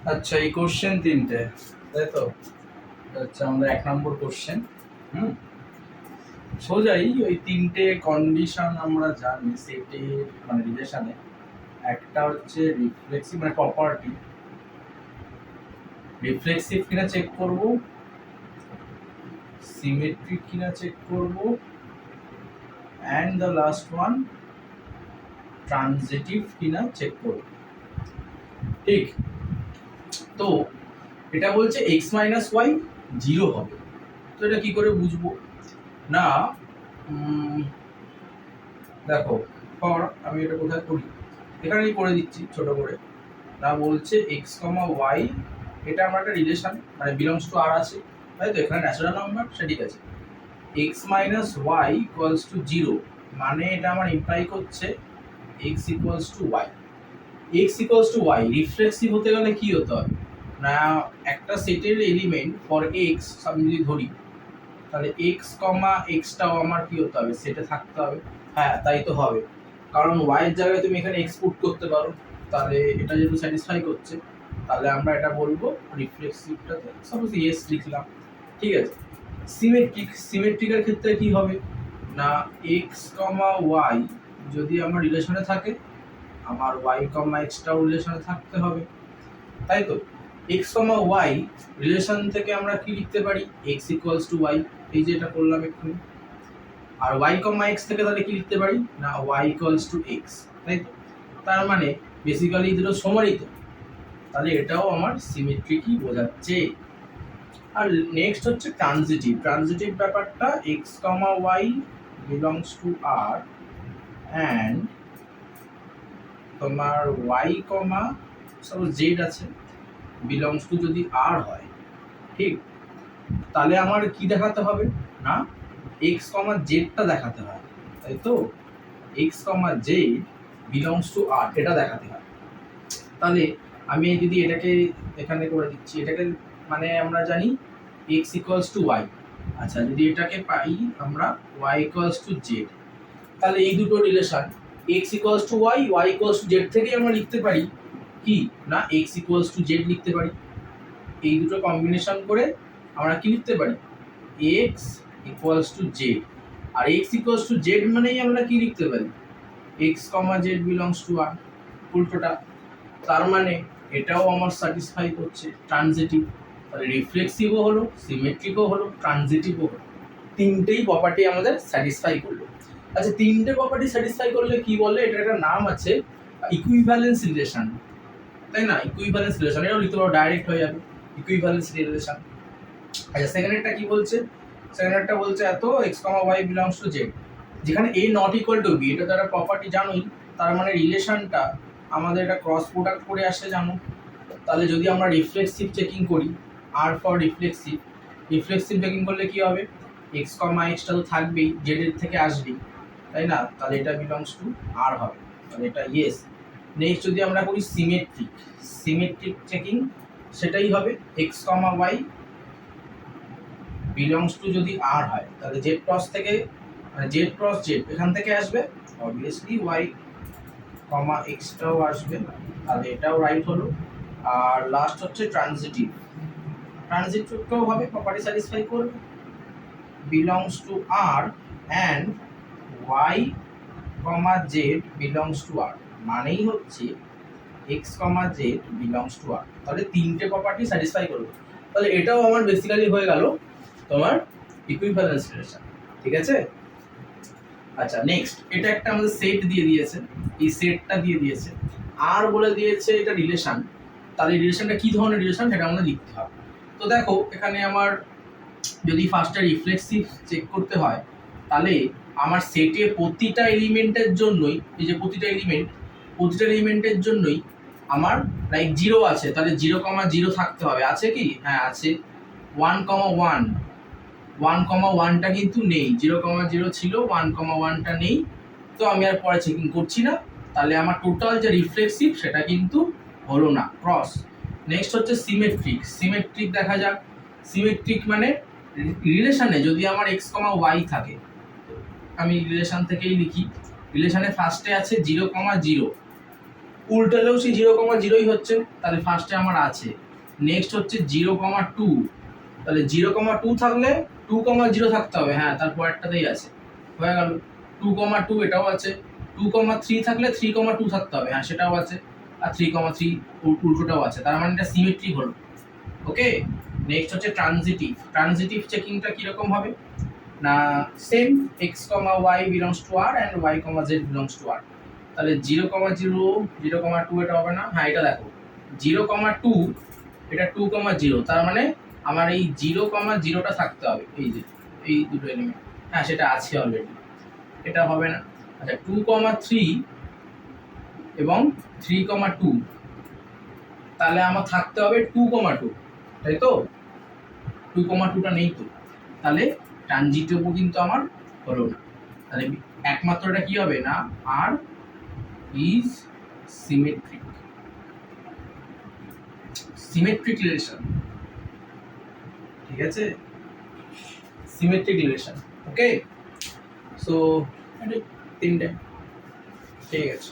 আচ্ছা, এই কোশ্চেন তিনটে, তাই তো? আচ্ছা, আমাদের 1 নম্বর কোশ্চেন। হুম সোজাই ওই তিনটে কন্ডিশন আমরা জানি সেটের, মানে রিলেশনে। একটা হচ্ছে রিফ্লেক্সিভ, মানে প্রপার্টি, রিফ্লেক্সিভ কিনা চেক করব, সিমেট্রিক কিনা চেক করব, and the last one transitive কিনা চেক করব। ঠিক? তো এটা বলছে এক্স মাইনাস ওয়াই 0 হবে। তো এটা কি করে বুঝবো? না, দেখো, আমি এটা কোথায় করি, এখানেই করে দিচ্ছি ছোট করে। না, বলছে এক্স কমা ওয়াই, এটা আমার একটা রিলেশন, মানে বিলংস টু আর আছে, তাই তো? এখানে ন্যাচারাল নাম্বার, সে ঠিক আছে। X minus y equals to 0, মানে এটা আমার ইমপ্লাই করছে x equals to y. X equals to y reflexive হতে গেলে কি হতে হবে না, একটা সেটের এলিমেন্ট ফর এক্স আমি যদি ধরি, তাহলে এক্স কমা এক্সটাও আমার কি হতে হবে, সেটে থাকতে হবে। হ্যাঁ, তাই তো হবে, কারণ ওয়াই এর জায়গায় তুমি এখানে এক্স পুট করতে পারো, তাহলে এটা যেহেতু স্যাটিসফাই করছে, তাহলে আমরা এটা বলবো রিফ্লেক্সিভটাতে সাপোজ ইয়েস লিখলাম। ঠিক আছে। সিমেট্রিকের ক্ষেত্রে কি হবে না, এক্স কমা ওয়াই যদি আমার রিলেশনে থাকে, আমার ওয়াই কমা এক্সটাও রিলেশনে থাকতে হবে, তাই তো? এক্স কমা ওয়াই রিলেশন থেকে আমরা কি লিখতে পারি, এক্স ইকুয়ালস টু ওয়াই, এই যে এটা করলাম এক্ষুনি। আর ওয়াই কমা এক্স থেকে তাহলে কি লিখতে পারি না, ওয়াই ইকুয়ালস টু এক্স, তাই তো? তার মানে বেসিক্যালি দুটো সমানই তো, তাহলে এটাও আমার সিমেট্রিকই বোঝাচ্ছে। আর নেক্সট হচ্ছে ট্রানজিটিভ। ট্রানজিটিভ ব্যাপারটা x comma y belongs to R, and তোমার ওয়াই কমা সাপোজ জেড আছে, বিলংস টু যদি আর হয়, ঠিক? তাহলে আমার কি দেখাতে হবে না, এক্স কমা জেডটা দেখাতে হয়, তাই তো? X comma z belongs to R, এটা দেখাতে হয়। তাহলে আমি যদি এটাকে এখানে করে দিচ্ছি, এটাকে মানে আমরা জানি এক্স ইকুয়ালস টু ওয়াই। আচ্ছা, যদি এটাকে পাই আমরা ওয়াই ইকুয়ালস টু জেড, তাহলে এই দুটো relation x equals to y, y equals to z থেকেই আমরা লিখতে পারি কি না, এক্স ইকুয়ালস টু জেড লিখতে পারি। এই দুটো কম্বিনেশন করে আমরা কি লিখতে পারি, এক্স ইকুয়ালস টু জেড। আর এক্স ইকুয়ালস টু জেড মানেই আমরা কি লিখতে পারি, x comma z belongs to R, উল্টোটা। তার মানে এটাও আমার স্যাটিসফাই করছে, ট্রানজিটিভ। তাহলে রিফ্লেক্সিভও হলো, সিমেট্রিকও হলো, ট্রানজিটিভও হলো, তিনটেই প্রপার্টি আমাদের স্যাটিসফাই করলো। আচ্ছা, তিনটে প্রপার্টি স্যাটিসফাই করলে কি বলে, এটা একটা নাম আছে ইকুইভ্যালেন্স রিলেশন, তাই না? ইকুইভ্যালেন্স রিলেশন, এটাও লিখতে পারো, ডাইরেক্ট হয়ে যাবে ইকুইভ্যালেন্স রিলেশন। আচ্ছা, সেকেন্ডটা কি বলছে, সেকেন্ডটা বলছে এত x comma y belongs to z, যেখানে a not equal to b, এটা তো একটা প্রপার্টি জানোই। তার মানে রিলেশনটা আমাদের এটা ক্রস প্রোডাক্ট করে আসে, জানো? তাহলে যদি আমরা রিফ্লেক্সিভ চেকিং করি, আর ফর রিফ্লেক্সিভ, রিফ্লেক্সিভ চেকিং করলে কি হবে, এক্স কমা এক্সটা তো থাকবেই, জেড এর থেকে আসবেই, তাই না? তাহলে এটা বিলংস টু আর হবে, তাহলে এটা ইয়েস। নেক্সট যদি আমরা করি সিমেট্রিক, সিমেট্রিক চেকিং, সেটাই হবে x comma y belongs to যদি আর হয়, তাহলে জেড ক্রস থেকে, মানে জেড ক্রস জেড এখান থেকে আসবে, অবভিয়াসলি ওয়াই কমা এক্সটাও আসবে, তাহলে এটাও রাইট হলো। আর লাস্ট হচ্ছে ট্রানজিটিভ, ট্রানজিটিভটাও হবে, প্রপার্টি স্যাটিসফাই করবে, belongs to R and y comma z belongs to R, মানেই হচ্ছে x comma z belongs to R. তাহলে তিনটে প্রপার্টি স্যাটিসফাই করবে, তাহলে এটাও আমার বেসিক্যালি হয়ে গেল তোমার ইকুইভ্যালেন্স রিলেশন। ঠিক আছে। আচ্ছা, নেক্সট এটা একটা আমাদের সেট দিয়ে দিয়েছে, এই সেটটা দিয়ে দিয়েছে, আর বলে দিয়েছে এটা রিলেশন। তাহলে রিলেশনটা কি ধরনের রিলেশন সেটা আমাদের লিখতে হবে। তো দেখো, এখানে আমার যদি ফার্স্টে রিফ্লেক্সিভ চেক করতে হয়, তাহলে আমার সেটে প্রতিটা এলিমেন্টের জন্যই, এই যে প্রতিটা এলিমেন্টের জন্যই আমার লাইক 0 আছে, তাহলে 0,0 থাকতে হবে, আছে কি? হ্যাঁ আছে। 1,1, 1,1টা কিন্তু নেই, 0,0 ছিল, 1,1টা নেই, তো আমি আর পরে চেকিং করছি না, তাহলে আমার টোটাল যে রিফ্লেক্সিভ সেটা কিন্তু হলো না, ক্রস। নেক্সট হচ্ছে সিমেট্রিক, সিমেট্রিক দেখা যাক। সিমেট্রিক মানে রিলেশনে যদি আমার এক্স কমা ওয়াই থাকে, আমি রিলেশন থেকেই লিখি, রিলেশনে ফার্স্টে আছে 0,0, উল্টালেও সেই 0,0ই হচ্ছে, তাহলে ফার্স্টে আমার আছে। নেক্সট হচ্ছে 0,2, তাহলে 0,2 থাকলে 2,0 থাকতে হবে, হ্যাঁ তারপর একটাতেই আছে, হয়ে গেল। 2,2 এটাও আছে। 2,3 থাকলে 3,2 থাকতে হবে, হ্যাঁ সেটাও আছে। আর 3,3 উল্টোটাও আছে, তার মানে এটা সিমেট্রিক হলো। ওকে, নেক্সট হচ্ছে ট্রানজিটিভ। ট্রানজিটিভ চেকিংটা কিরকম হবে না, same x, y belongs to r and y, z belongs to r। তাহলে 0,0, 0,2 এটা হবে না, হ্যাঁ এটা দেখো 0,2 এটা 2,0, তার মানে আমার এই 0,0টা থাকতে হবে, এই যে এই দুটো এলিমেন্ট, হ্যাঁ সেটা আছে অলরেডি, এটা হবে না। আচ্ছা 2,3 এবং 3,2, তাহলে আমার থাকতে হবে 2,2, তাই তো? 2,2টা নেই তো, তাহলে ট্রানজিটিভও কিন্তু আমার হলো না। তাহলে একমাত্র এটা কি হবে না, আর ইজ সিমেট্রিক, সিমেট্রিক রিলেশন, ঠিক আছে, সিমেট্রিক রিলেশন। ওকে, সো তিনটে, ঠিক আছে।